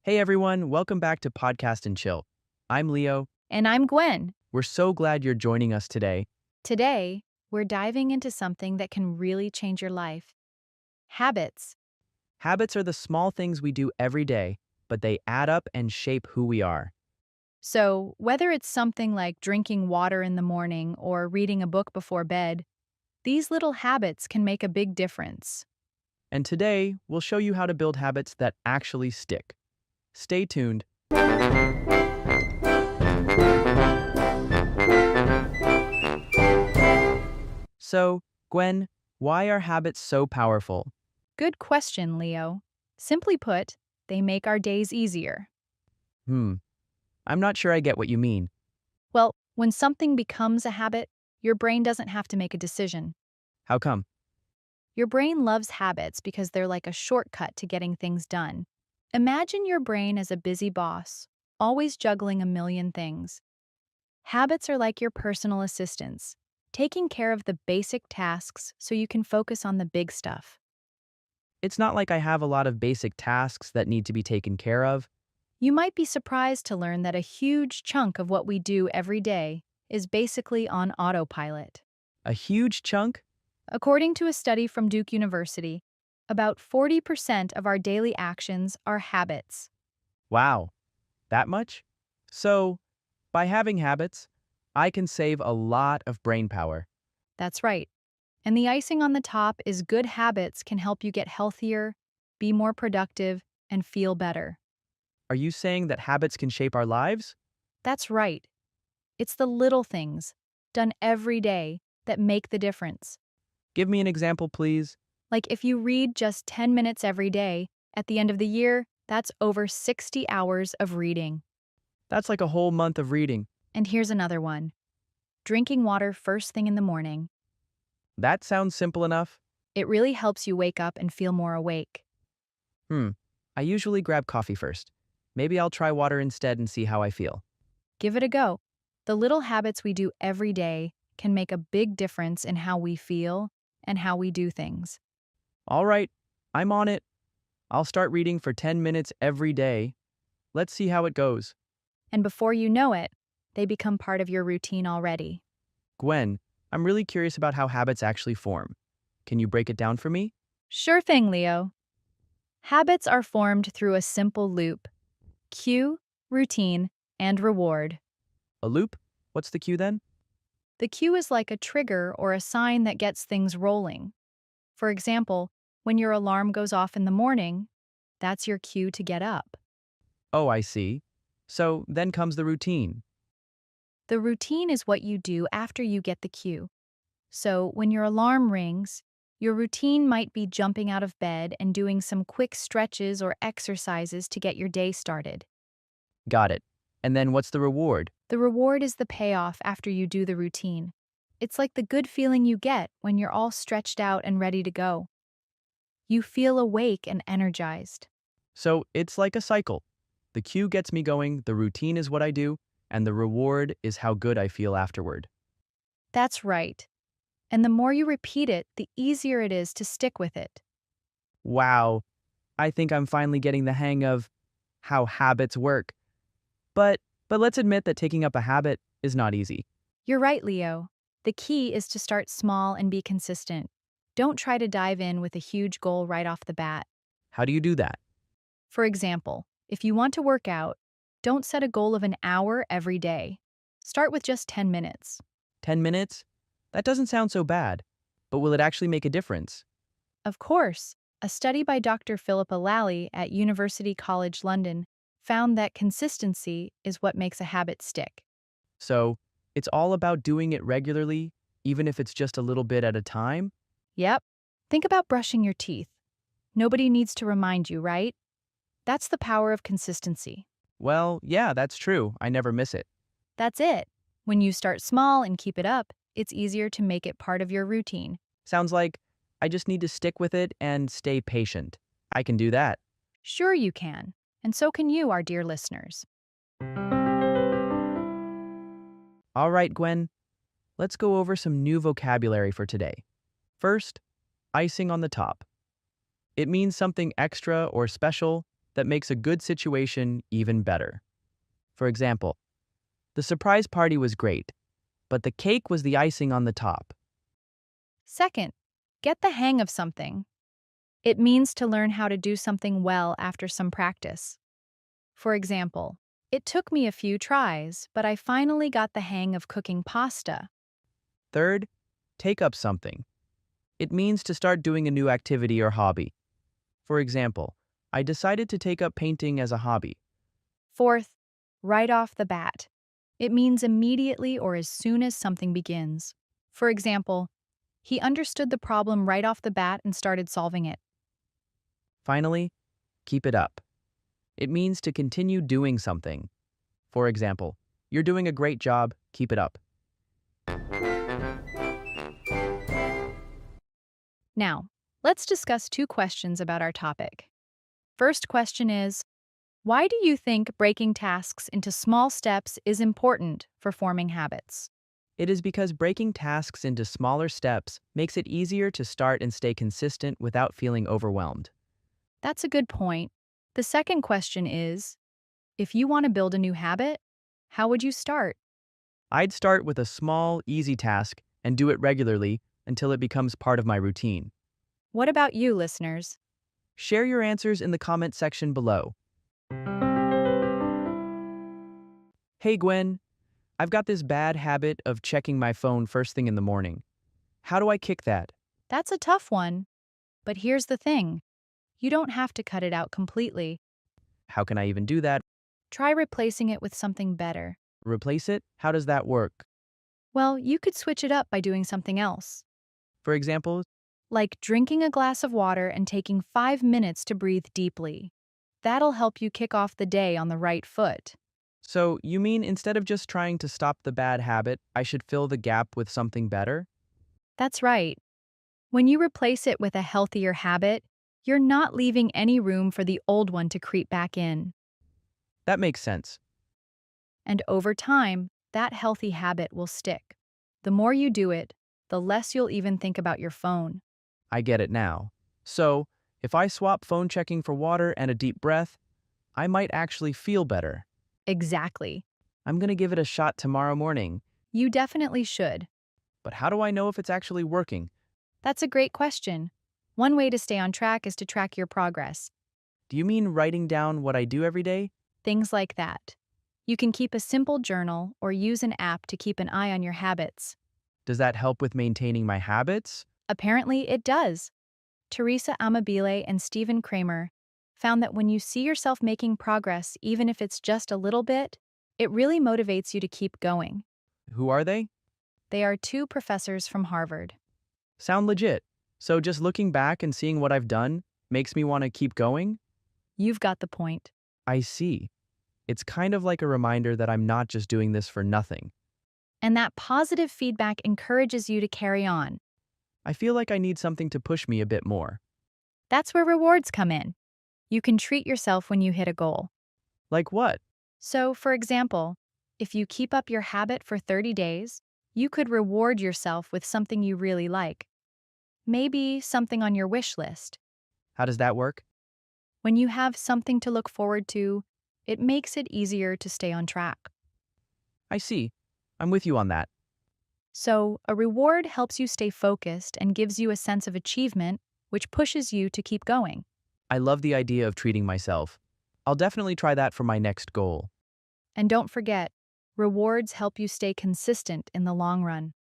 Hey everyone, welcome back to Podcast and Chill. I'm Leo. And I'm Gwen. We're so glad you're joining us today. Today, we're diving into something that can really change your life habits. Habits are the small things we do every day, but they add up and shape who we are. So, whether it's something like drinking water in the morning or reading a book before bed, these little habits can make a big difference. And today, we'll show you how to build habits that actually stick. Stay tuned. So, Gwen, why are habits so powerful? Good question, Leo. Simply put, they make our days easier. Hmm, I'm not sure I get what you mean. Well, when something becomes a habit, your brain doesn't have to make a decision. How come? Your brain loves habits because they're like a shortcut to getting things done. Imagine your brain as a busy boss, always juggling a million things. Habits are like your personal assistants, taking care of the basic tasks so you can focus on the big stuff. It's not like I have a lot of basic tasks that need to be taken care of. You might be surprised to learn that a huge chunk of what we do every day is basically on autopilot. A huge chunk? According to a study from Duke University, about 40% of our daily actions are habits. Wow, that much? So, by having habits, I can save a lot of brain power. That's right. And the icing on the top is good habits can help you get healthier, be more productive, and feel better. Are you saying that habits can shape our lives? That's right. It's the little things, done every day, that make the difference. Give me an example, please. Like if you read just 10 minutes every day, at the end of the year, that's over 60 hours of reading. That's like a whole month of reading. And here's another one: drinking water first thing in the morning. That sounds simple enough. It really helps you wake up and feel more awake. Hmm, I usually grab coffee first. Maybe I'll try water instead and see how I feel. Give it a go. The little habits we do every day can make a big difference in how we feel and how we do things. All right, I'm on it. I'll start reading for 10 minutes every day. Let's see how it goes. And before you know it, they become part of your routine already. Gwen, I'm really curious about how habits actually form. Can you break it down for me? Sure thing, Leo. Habits are formed through a simple loop: cue, routine, and reward. A loop? What's the cue then? The cue is like a trigger or a sign that gets things rolling. For example, when your alarm goes off in the morning, that's your cue to get up. Oh, I see. So then comes the routine. The routine is what you do after you get the cue. So when your alarm rings, your routine might be jumping out of bed and doing some quick stretches or exercises to get your day started. Got it. And then what's the reward? The reward is the payoff after you do the routine. It's like the good feeling you get when you're all stretched out and ready to go. You feel awake and energized. So it's like a cycle. The cue gets me going, the routine is what I do, and the reward is how good I feel afterward. That's right. And the more you repeat it, the easier it is to stick with it. Wow, I think I'm finally getting the hang of how habits work. But let's admit that taking up a habit is not easy. You're right, Leo. The key is to start small and be consistent. Don't try to dive in with a huge goal right off the bat. How do you do that? For example, if you want to work out, don't set a goal of an hour every day. Start with just 10 minutes. 10 minutes? That doesn't sound so bad. But will it actually make a difference? Of course, a study by Dr. Philippa Lally at University College London found that consistency is what makes a habit stick. So, it's all about doing it regularly, even if it's just a little bit at a time? Yep. Think about brushing your teeth. Nobody needs to remind you, right? That's the power of consistency. Well, yeah, that's true. I never miss it. That's it. When you start small and keep it up, it's easier to make it part of your routine. Sounds like I just need to stick with it and stay patient. I can do that. Sure, you can. And so can you, our dear listeners. All right, Gwen, let's go over some new vocabulary for today. First, icing on the top. It means something extra or special, that makes a good situation even better. For example, the surprise party was great, but the cake was the icing on the top. Second, get the hang of something. It means to learn how to do something well after some practice. For example, it took me a few tries, but I finally got the hang of cooking pasta. Third, take up something. It means to start doing a new activity or hobby. For example, I decided to take up painting as a hobby. Fourth, right off the bat. It means immediately or as soon as something begins. For example, he understood the problem right off the bat and started solving it. Finally, keep it up. It means to continue doing something. For example, you're doing a great job, keep it up. Now, let's discuss two questions about our topic. First question is, why do you think breaking tasks into small steps is important for forming habits? It is because breaking tasks into smaller steps makes it easier to start and stay consistent without feeling overwhelmed. That's a good point. The second question is, if you want to build a new habit, how would you start? I'd start with a small, easy task and do it regularly until it becomes part of my routine. What about you, listeners? Share your answers in the comment section below. Hey Gwen, I've got this bad habit of checking my phone first thing in the morning. How do I kick that? That's a tough one. But here's the thing, you don't have to cut it out completely. How can I even do that? Try replacing it with something better. Replace it? How does that work? Well, you could switch it up by doing something else, For example, like drinking a glass of water and taking 5 minutes to breathe deeply. That'll help you kick off the day on the right foot. so you mean instead of just trying to stop the bad habit, I should fill the gap with something better? That's right. When you replace it with a healthier habit, you're not leaving any room for the old one to creep back in. That makes sense. And over time, that healthy habit will stick. The more you do it, the less you'll even think about your phone. I get it now. So, if I swap phone checking for water and a deep breath, I might actually feel better. Exactly. I'm gonna give it a shot tomorrow morning. You definitely should. But how do I know if it's actually working? That's a great question. One way to stay on track is to track your progress. Do you mean writing down what I do every day? Things like that. You can keep a simple journal or use an app to keep an eye on your habits. Does that help with maintaining my habits? Apparently, it does. Teresa Amabile and Stephen Kramer found that when you see yourself making progress, even if it's just a little bit, it really motivates you to keep going. Who are they? They are two professors from Harvard. Sound legit. So just looking back and seeing what I've done makes me want to keep going? You've got the point. I see. It's kind of like a reminder that I'm not just doing this for nothing. And that positive feedback encourages you to carry on. I feel like I need something to push me a bit more. That's where rewards come in. You can treat yourself when you hit a goal. Like what? So, for example, if you keep up your habit for 30 days, you could reward yourself with something you really like. Maybe something on your wish list. How does that work? When you have something to look forward to, it makes it easier to stay on track. I see. I'm with you on that. So, a reward helps you stay focused and gives you a sense of achievement, which pushes you to keep going. I love the idea of treating myself. I'll definitely try that for my next goal. And don't forget, rewards help you stay consistent in the long run.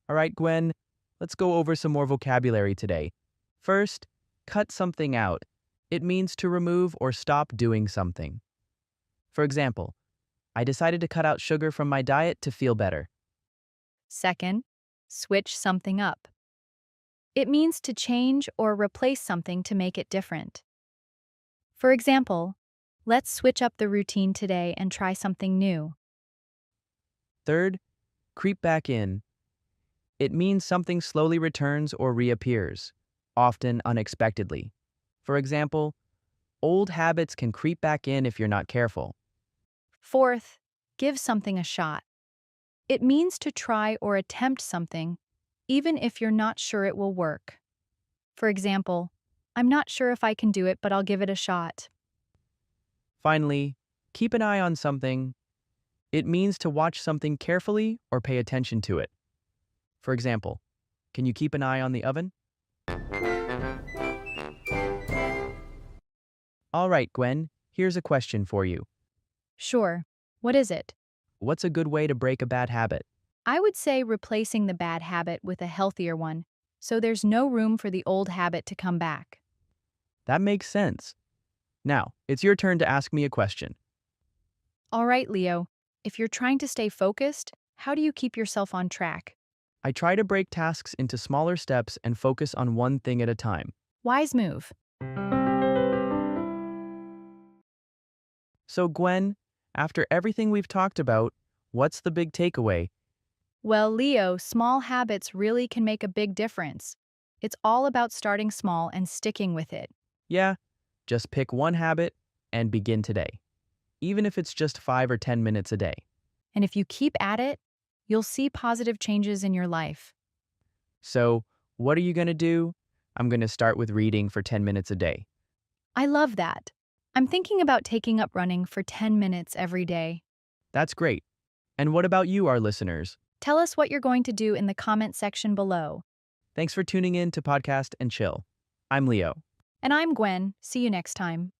All right, Gwen, let's go over some more vocabulary today. First, cut something out. It means to remove or stop doing something. For example, I decided to cut out sugar from my diet to feel better. Second, switch something up. It means to change or replace something to make it different. For example, let's switch up the routine today and try something new. Third, creep back in. It means something slowly returns or reappears, often unexpectedly. For example, old habits can creep back in if you're not careful. Fourth, give something a shot. It means to try or attempt something, even if you're not sure it will work. For example, I'm not sure if I can do it, but I'll give it a shot. Finally, keep an eye on something. It means to watch something carefully or pay attention to it. For example, can you keep an eye on the oven? All right, Gwen, here's a question for you. Sure. What is it? What's a good way to break a bad habit? I would say replacing the bad habit with a healthier one, so there's no room for the old habit to come back. That makes sense. Now, it's your turn to ask me a question. All right, Leo. If you're trying to stay focused, how do you keep yourself on track? I try to break tasks into smaller steps and focus on one thing at a time. Wise move. So, Gwen, after everything we've talked about, what's the big takeaway? Well, Leo, small habits really can make a big difference. It's all about starting small and sticking with it. Yeah, just pick one habit and begin today, even if it's just 5 or 10 minutes a day. And if you keep at it, you'll see positive changes in your life. So, what are you going to do? I'm going to start with reading for 10 minutes a day. I love that. I'm thinking about taking up running for 10 minutes every day. That's great. And what about you, our listeners? Tell us what you're going to do in the comment section below. Thanks for tuning in to Podcast and Chill. I'm Leo. And I'm Gwen. See you next time.